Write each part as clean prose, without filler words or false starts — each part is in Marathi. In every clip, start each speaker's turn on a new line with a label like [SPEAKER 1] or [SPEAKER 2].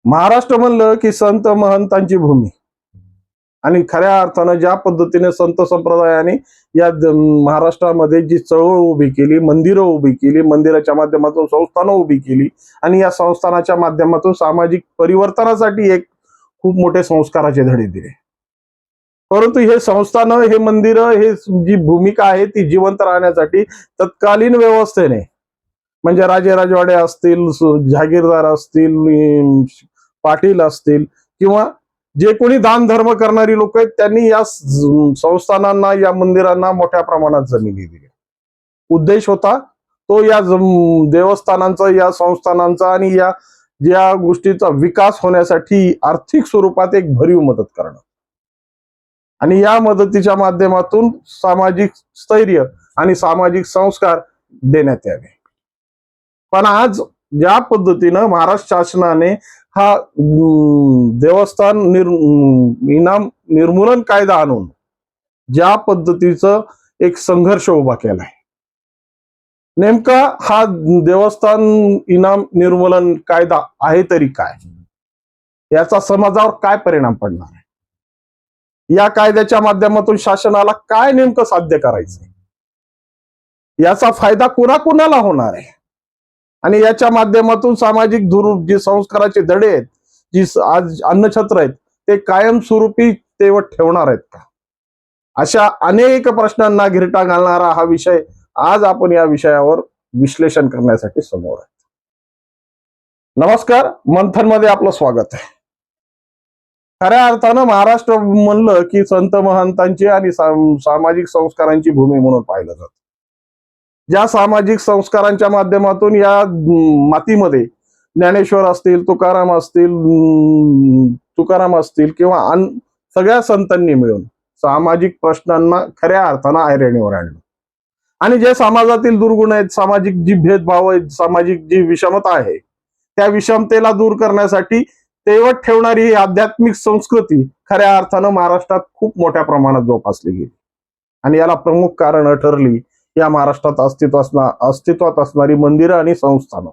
[SPEAKER 1] महाराष्ट्र म्हणलं की संत महंतांची भूमी आणि खऱ्या अर्थानं ज्या पद्धतीने संत संप्रदायाने या महाराष्ट्रामध्ये जी चळवळ उभी केली, मंदिरं उभी केली, मंदिराच्या माध्यमातून संस्थानं उभी केली आणि या संस्थानाच्या माध्यमातून सामाजिक परिवर्तनासाठी एक खूप मोठे संस्काराचे धडे दिले. परंतु हे संस्थानं, हे मंदिरं, हे जी भूमिका आहे ती जिवंत राहण्यासाठी तत्कालीन व्यवस्थेने म्हणजे राजे राजवाडे असतील, जहागीरदार असतील, पाटील असतील किंवा जे कोणी दान धर्म करणारी लोक आहेत त्यांनी या संस्थानांना, या मंदिरांना मोठ्या प्रमाणात जमिनी दिल्या. उद्देश होता तो या देवस्थानांचा, या संस्थानांचा आणि या ज्या गोष्टीचा विकास होण्यासाठी आर्थिक स्वरूपात एक भरीव मदत करणं आणि या मदतीच्या माध्यमातून सामाजिक स्थैर्य आणि सामाजिक संस्कार देण्यात यावे. पण आज ज्या पद्धतीनं महाराष्ट्र शासनाने हा देवस्थान इनाम निर्मूलन कायदा आणून ज्या पद्धतीचं एक संघर्ष उभा केलाय, नेमका हा देवस्थान इनाम निर्मूलन कायदा आहे तरी काय, याचा समाजावर काय परिणाम पडणार आहे, या कायद्याच्या माध्यमातून शासनाला काय नेमकं साध्य करायचंय, याचा फायदा कुणाकुणाला होणार आहे आणि याच्या माध्यमातून सामाजिक जी संस्काराचे धडे आहेत, जी आज अन्नछत्र आहेत, ते कायमस्वरूपी तेवत ठेवणार आहेत का, अशा अनेक प्रश्नांना घिरटा घालणारा हा विषय आज आपण या विषयावर विश्लेषण करण्यासाठी समोर आहे. नमस्कार, मंथन मध्ये आपलं स्वागत आहे. खऱ्या अर्थानं महाराष्ट्र म्हणलं की संत महंतांची आणि सामाजिक संस्कारांची भूमी म्हणून पाहिलं जातं. ज्या सामाजिक संस्कारांच्या माध्यमातून या मातीमध्ये ज्ञानेश्वर असतील, तुकाराम असतील किंवा सगळ्या संतांनी मिळून सामाजिक प्रश्नांना खऱ्या अर्थानं ऐरणीवर आणलं आणि जे समाजातील दुर्गुण आहेत, सामाजिक जी भेदभाव आहेत, सामाजिक जी विषमता आहे, त्या विषमतेला दूर करण्यासाठी तेवत ठेवणारी ही आध्यात्मिक संस्कृती खऱ्या अर्थानं महाराष्ट्रात खूप मोठ्या प्रमाणात जोपासली गेली आणि याला प्रमुख कारण ठरली या महाराष्ट्रात अस्तित्वात असणारी मंदिरं आणि संस्थानं.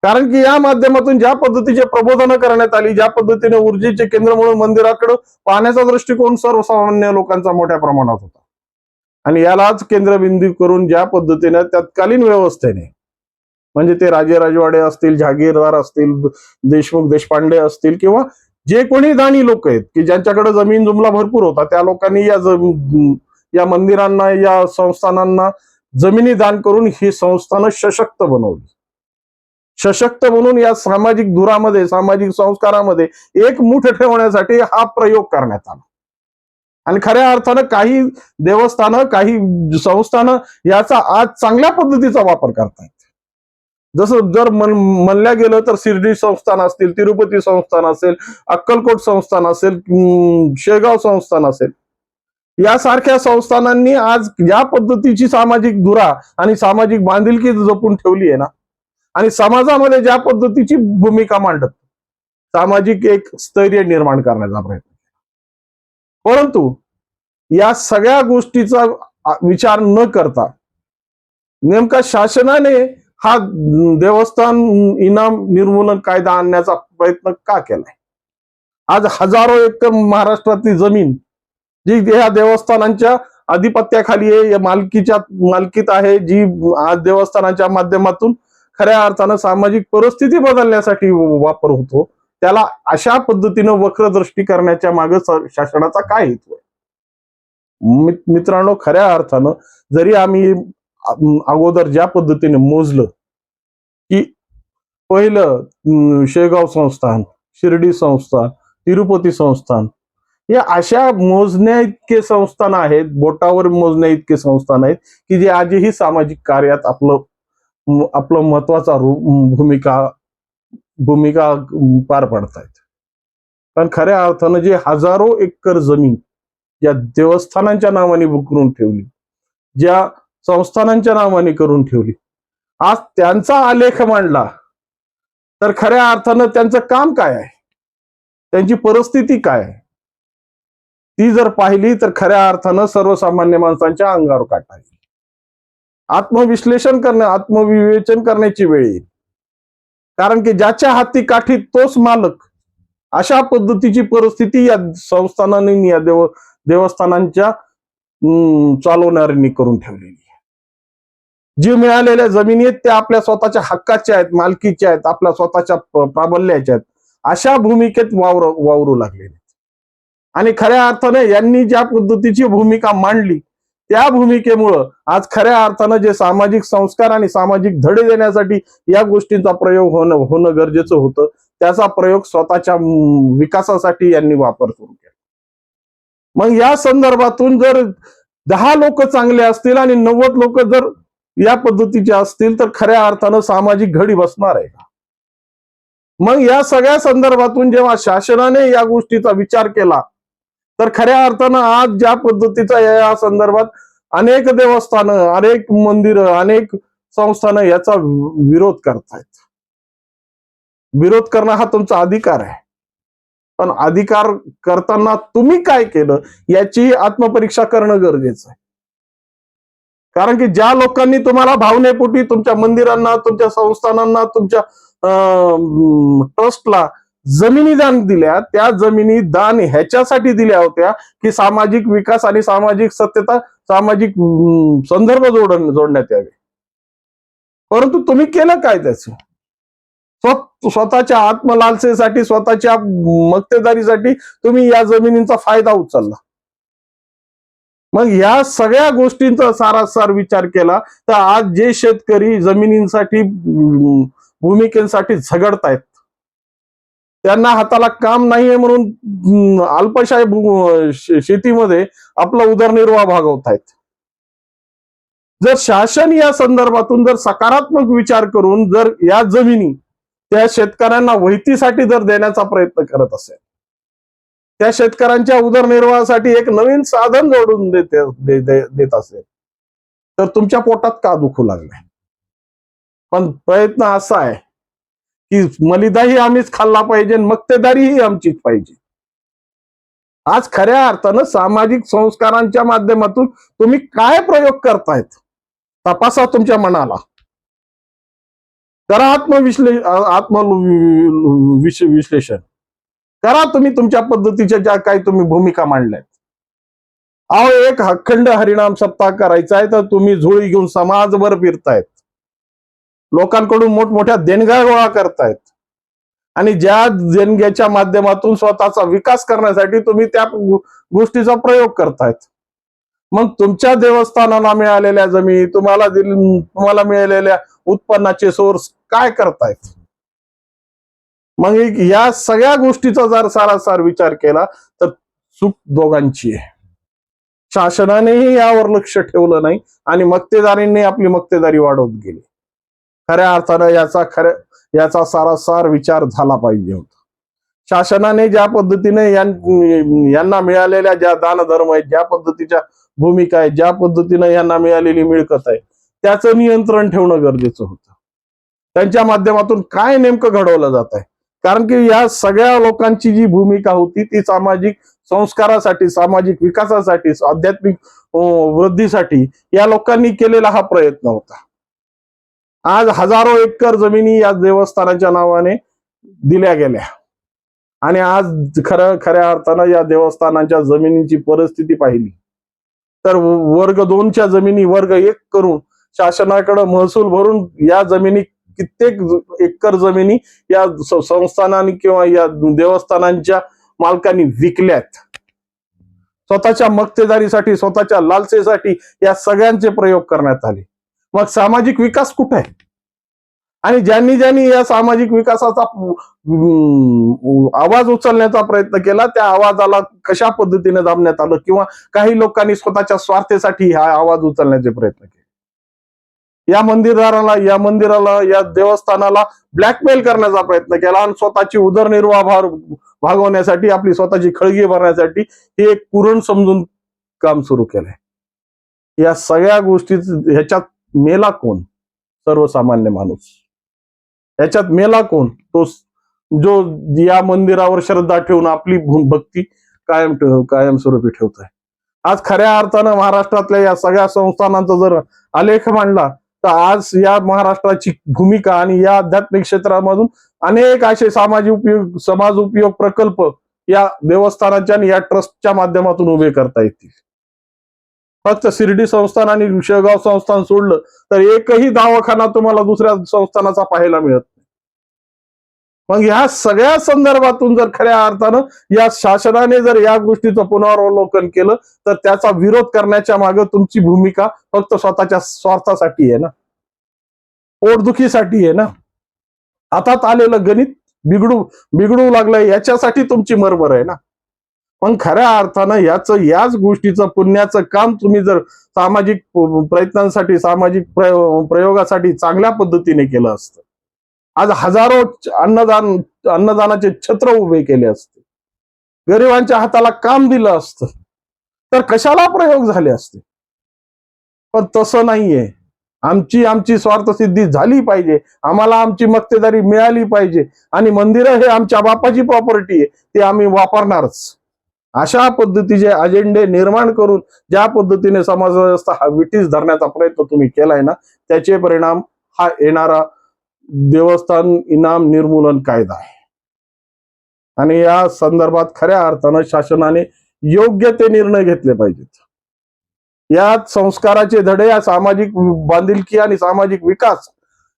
[SPEAKER 1] कारण की या माध्यमातून ज्या पद्धतीचे प्रबोधनं करण्यात आली, ज्या पद्धतीने ऊर्जेचे केंद्र म्हणून मंदिराकडे पाहण्याचा दृष्टिकोन सर्वसामान्य लोकांचा मोठ्या प्रमाणात होता आणि यालाच केंद्रबिंदू करून ज्या पद्धतीने तत्कालीन व्यवस्थेने म्हणजे ते राजे राजवाडे असतील, जहागीरदार असतील, देशमुख देशपांडे असतील किंवा जे कोणी दानी लोक आहेत की ज्यांच्याकडे जमीन जुमला भरपूर होता, त्या लोकांनी या मंदिरांना, या संस्थानांना जमिनी दान करून ही संस्थानं सशक्त बनवली. सशक्त म्हणून या सामाजिक धुरामध्ये, सामाजिक संस्कारामध्ये एक मूठ ठेवण्यासाठी हा प्रयोग करण्यात आला आणि खऱ्या अर्थानं काही देवस्थानं, काही संस्थानं याचा आज चांगल्या पद्धतीचा वापर करतायत. जसं जर म्हणल्या गेलं तर शिर्डी संस्थान असतील, तिरुपती संस्थान असेल, अक्कलकोट संस्थान असेल, शेगाव संस्थान असेल, यासारख्या संस्थानांनी आज ज्या पद्धतीची सामाजिक धुरा आणि सामाजिक बांधिलकी जपून ठेवली आहे ना आणि समाजामध्ये ज्या पद्धतीची भूमिका मांडत, सामाजिक एक स्थैर्य निर्माण करण्याचा प्रयत्न, परंतु या सगळ्या गोष्टीचा विचार न करता नेमका शासनाने हा देवस्थान इनाम निर्मूलन कायदा आणण्याचा प्रयत्न का केलाय? आज हजारो एकर महाराष्ट्रातली जमीन जी या देवस्थानांच्या अधिपत्याखाली आहे, या मालकीत आहे, जी आज देवस्थानाच्या माध्यमातून खऱ्या अर्थानं सामाजिक परिस्थिती बदलण्यासाठी वापर होतो, त्याला अशा पद्धतीनं वक्रदृष्टी करण्याच्या मागे शासनाचा काय हेतू आहे? मित्रांनो, खऱ्या अर्थानं जरी आम्ही अगोदर ज्या पद्धतीने मोजलं की पहिलं शेगाव संस्थान, शिर्डी संस्थान, तिरुपती संस्थान, हे अशा मोजण्या इतके संस्थान आहेत, बोटावर मोजण्या इतके संस्थान आहेत की जे आजही सामाजिक कार्यात आपलं महत्वाचा भूमिका पार पाडतायत. पण खऱ्या अर्थानं जे हजारो एकर जमीन या देवस्थानांच्या नावाने करून ठेवली, ज्या संस्थानांच्या नावाने करून ठेवली, आज त्यांचा आलेख मांडला तर खऱ्या अर्थानं त्यांचं काम काय आहे, त्यांची परिस्थिती काय आहे, ती जर पाहिली तर खऱ्या अर्थानं सर्वसामान्य माणसांच्या अंगावर काटा येईल. आत्मविश्लेषण आत्मविवेचन करण्याची वेळ येईल. कारण की ज्याच्या हाती काठी तोच मालक, अशा पद्धतीची परिस्थिती या संस्थानांनी या देवस्थानांच्या चालवणाऱ्यांनी करून ठेवलेली आहे. जी मिळालेल्या जमिनी आहेत त्या आपल्या स्वतःच्या हक्काच्या आहेत, मालकीच्या आहेत, आपल्या स्वतःच्या प्राबल्याच्या आहेत, अशा भूमिकेत वावरू लागलेले. आणि खऱ्या अर्थाने यांनी ज्या पद्धतीची भूमिका मांडली त्या भूमिकेमुळं आज खऱ्या अर्थानं जे सामाजिक संस्कार आणि सामाजिक धडे देण्यासाठी या गोष्टींचा प्रयोग होणं गरजेचं होतं, त्याचा प्रयोग स्वतःच्या विकासासाठी यांनी वापर सुरू केला. मग या संदर्भातून जर 10 लोक चांगले असतील आणि 90 लोक जर या पद्धतीचे असतील तर खऱ्या अर्थानं सामाजिक घडी बसणार आहे का? मग या सगळ्या संदर्भातून जेव्हा शासनाने या गोष्टीचा विचार केला तर खऱ्या अर्थानं आज ज्या पद्धतीचा या संदर्भात अनेक देवस्थानं, अनेक मंदिरं, अनेक संस्थानं याचा विरोध करतायत. विरोध करणं हा तुमचा अधिकार आहे, पण अधिकार करताना तुम्ही काय केलं याची आत्मपरीक्षा करणं गरजेचं आहे. कारण की ज्या लोकांनी तुम्हाला भावनेपोटी तुमच्या मंदिरांना, तुमच्या संस्थानांना, तुमच्या ट्रस्टला जमिनी दान दिल्या, त्या जमिनी दान ह्याच्यासाठी दिल्या होत्या की सामाजिक विकास आणि सामाजिक सत्यता, सामाजिक संदर्भ जोडण्यात यावे. परंतु तुम्ही केलं काय त्याचं? स्वतःच्या आत्मलालसेसाठी, स्वतःच्या मक्तेदारीसाठी तुम्ही या जमिनींचा फायदा उचलला. मग या सगळ्या गोष्टींचा सारासार विचार केला तर आज जे शेतकरी जमिनींसाठी, भूमिकेसाठी झगडतायत, त्यांना हाताला काम नाहीये म्हणून अल्पशा शेतीमध्ये आपला उदरनिर्वाह भागवतायत. जर शासन या संदर्भातून जर सकारात्मक विचार करून जर या जमिनी त्या शेतकऱ्यांना वहितीसाठी जर देण्याचा प्रयत्न करत असेल, त्या शेतकऱ्यांच्या उदरनिर्वाहासाठी एक नवीन साधन जोडून देत असेल तर तुमच्या पोटात का दुखू लागले? पण प्रयत्न असा आहे की मलिदाही आम्हीच खाल्ला पाहिजे, मक्तेदारीही आमचीच पाहिजे. आज खऱ्या अर्थानं सामाजिक संस्कारांच्या माध्यमातून तुम्ही काय प्रयोग करतायत तपासा तुमच्या मनाला. करा विश्लेषण करा तुम्ही तुमच्या पद्धतीच्या ज्या काही तुम्ही भूमिका मांडल्यात. अहो, एक अखंड हरिनाम सप्ताह करायचा आहे तर तुम्ही झोळी घेऊन समाजभर फिरतायत, लोकांकडून मोठमोठ्या देणग्या गोळा करतायत आणि ज्या देणग्याच्या माध्यमातून स्वतःचा विकास करण्यासाठी तुम्ही त्या गोष्टीचा प्रयोग करतायत. मग तुमच्या देवस्थानाला मिळालेल्या जमिनी, तुम्हाला मिळालेल्या उत्पन्नाचे सोर्स काय करतायत? मग या सगळ्या गोष्टीचा जर सारासार विचार केला तर चूक दोघांची आहे. शासनानेही यावर लक्ष ठेवलं नाही आणि मक्तेदारींनी आपली मक्तेदारी वाढवत गेली. खऱ्या अर्थानं याचा सारासार विचार झाला पाहिजे होता. शासनाने ज्या पद्धतीने यांना मिळालेल्या ज्या दानधर्म आहेत, ज्या पद्धतीच्या भूमिका आहेत, ज्या पद्धतीने यांना मिळालेली मिळकत आहे त्याचं नियंत्रण ठेवणं गरजेचं होतं. त्यांच्या माध्यमातून काय नेमकं घडवलं जात आहे? कारण की या सगळ्या लोकांची जी भूमिका होती ती सामाजिक संस्कारासाठी, सामाजिक विकासासाठी, आध्यात्मिक वृद्धीसाठी या लोकांनी केलेला हा प्रयत्न होता. आज हजारो एकर जमिनी या देवस्थानाच्या नावाने दिल्या गेल्या आणि आज खऱ्या अर्थानं या देवस्थानाच्या जमिनीची परिस्थिती पाहिली तर वर्ग 2च्या जमिनी वर्ग 1 करून शासनाकडे महसूल भरून या जमिनी, कित्येक एकर जमिनी या संस्थानांनी किंवा या देवस्थानांच्या मालकांनी विकल्यात. स्वतःच्या मक्तेदारीसाठी, स्वतःच्या लालसेसाठी या सगळ्यांचे प्रयोग करण्यात आले. मग सामाजिक विकास कुठे आहे? आणि ज्यांनी या सामाजिक विकासाचा आवाज उचलण्याचा प्रयत्न केला त्या आवाजाला कशा पद्धतीने दाबण्यात आलं किंवा काही लोकांनी स्वतःच्या स्वार्थासाठी हा आवाज उचलण्याचे प्रयत्न केले. या मंदिराला, या देवस्थानाला ब्लॅकमेल करण्याचा प्रयत्न केला आणि स्वतःची उदरनिर्वाह भागवण्यासाठी, आपली स्वतःची खळगी भरण्यासाठी हे एक पुरण समजून काम सुरू केलंय. या सगळ्या गोष्टी ह्याच्यात मेला कोण? सर्वसामान्य माणूस. ह्याच्यात मेला कोण? तो जो या मंदिरावर श्रद्धा ठेवून आपली भक्ती कायमस्वरूपी ठेवतोय. आज खऱ्या अर्थानं महाराष्ट्रातल्या या सगळ्या संस्थानांचा जर आलेख मांडला तर आज या महाराष्ट्राची भूमिका आणि या आध्यात्मिक क्षेत्रामधून अनेक असे समाज उपयोग प्रकल्प या देवस्थानाच्या आणि या ट्रस्टच्या माध्यमातून उभे करता येतील. फक्त शिर्डी संस्थान आणि शेगाव संस्थान सोडलं तर एकही दवाखाना तुम्हाला दुसऱ्या संस्थानाचा पाहायला मिळत नाही. मग ह्या सगळ्या संदर्भातून जर खऱ्या अर्थानं या शासनाने जर या गोष्टीचं पुनरावलोकन केलं तर त्याचा विरोध करण्याच्या मागे तुमची भूमिका फक्त स्वतःच्या स्वार्थासाठी आहे ना, पोटदुखीसाठी आहे ना. हातात आलेलं गणित बिघडू लागलंय याच्यासाठी तुमची मरमर आहे ना. पण खऱ्या अर्थानं याच गोष्टीचं पुण्याचं काम तुम्ही जर सामाजिक प्रयत्नांसाठी सामाजिक प्रयोगासाठी चांगल्या पद्धतीने केलं असतं, आज हजारो अन्नदानाचे छत्र उभे केले असते, गरिबांच्या हाताला काम दिलं असतं, तर कशाला प्रयोग झाले असते. पण तसं नाहीये. आमची स्वार्थसिद्धी झाली पाहिजे, आम्हाला आमची मक्तेदारी मिळाली पाहिजे आणि मंदिरं हे आमच्या बापाची प्रॉपर्टी आहे, ते आम्ही वापरणारच. अशा पद्धतीचे अजेंडे निर्माण करून ज्या पद्धतीने समाज व्यवस्था हा विटीस धरण्याचा प्रयत्न तुम्ही केलाय ना, त्याचे परिणाम हा येणारा देवस्थान इनाम निर्मूलन कायदा आहे. आणि या संदर्भात खऱ्या अर्थानं शासनाने योग्य ते निर्णय घेतले पाहिजेत. यात संस्काराचे धडे, या सामाजिक बांधिलकी आणि सामाजिक विकास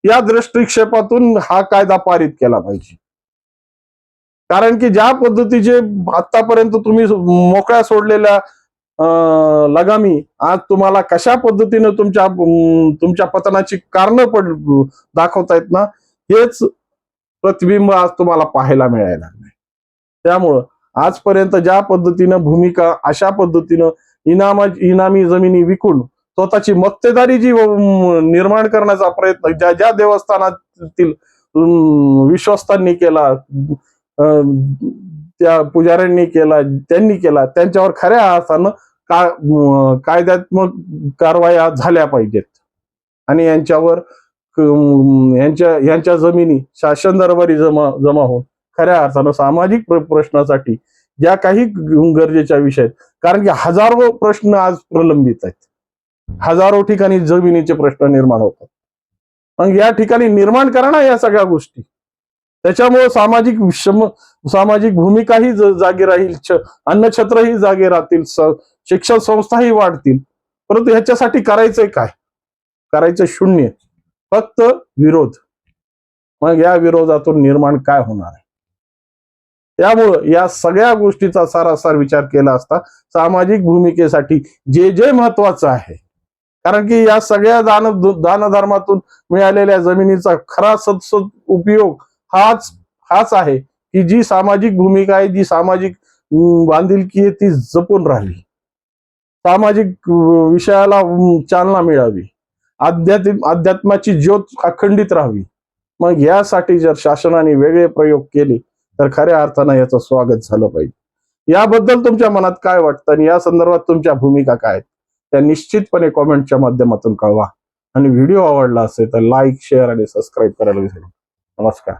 [SPEAKER 1] या दृष्टिक्षेपातून हा कायदा पारित केला पाहिजे. कारण की ज्या पद्धतीचे आतापर्यंत तुम्ही मोकळ्या सोडलेल्या लगामी आज तुम्हाला कशा पद्धतीने तुमच्या पतनाची कारणं दाखवतायत ना, हेच प्रतिबिंब आज तुम्हाला पाहायला मिळायला लागले. त्यामुळं आजपर्यंत ज्या पद्धतीनं भूमिका अशा पद्धतीनं इनामी जमिनी विकून स्वतःची मक्तेदारी जी निर्माण करण्याचा प्रयत्न ज्या देवस्थानातील विश्वस्तांनी केला, त्या पुजाऱ्यांनी केला, त्यांनी केला, त्यांच्यावर खऱ्या अर्थानं कायद्यात्मक कारवाया झाल्या पाहिजेत आणि यांच्यावर यांच्या जमिनी शासन दरबारी जमा होऊन खऱ्या अर्थानं सामाजिक प्रश्नासाठी ज्या काही गरजेच्या विषय आहेत, कारण की हजारो प्रश्न आज प्रलंबित आहेत, हजारो ठिकाणी जमिनीचे प्रश्न निर्माण होतात. मग या ठिकाणी निर्माण करा ना या सगळ्या गोष्टी. त्याच्यामुळे सामाजिक भूमिकाही जागी राहील, अन्नछत्रही जागे राहतील, शिक्षण संस्थाही वाढतील. परंतु ह्याच्यासाठी करायचंय काय? करायचं शून्य, फक्त विरोध. मग या विरोधातून निर्माण काय होणार आहे? त्यामुळं या सगळ्या गोष्टीचा सारासार विचार केला असता सामाजिक भूमिकेसाठी जे महत्वाचं आहे, कारण की या सगळ्या दानधर्मातून मिळालेल्या जमिनीचा खरा सदसद उपयोग हाच आहे की जी सामाजिक भूमिका आहे, जी सामाजिक बांधिलकी आहे ती जपून राहावी, सामाजिक विषयाला चालना मिळावी, अध्यात्माची ज्योत अखंडित राहावी. मग यासाठी जर शासनाने वेगळे प्रयोग केले तर खऱ्या अर्थानं याचं स्वागत झालं पाहिजे. याबद्दल तुमच्या मनात काय वाटतं आणि या संदर्भात तुमच्या भूमिका काय आहेत त्या निश्चितपणे कॉमेंटच्या माध्यमातून कळवा. आणि व्हिडिओ आवडला असेल तर लाईक, शेअर आणि सबस्क्राईब करायला विसरू नका. नमस्कार.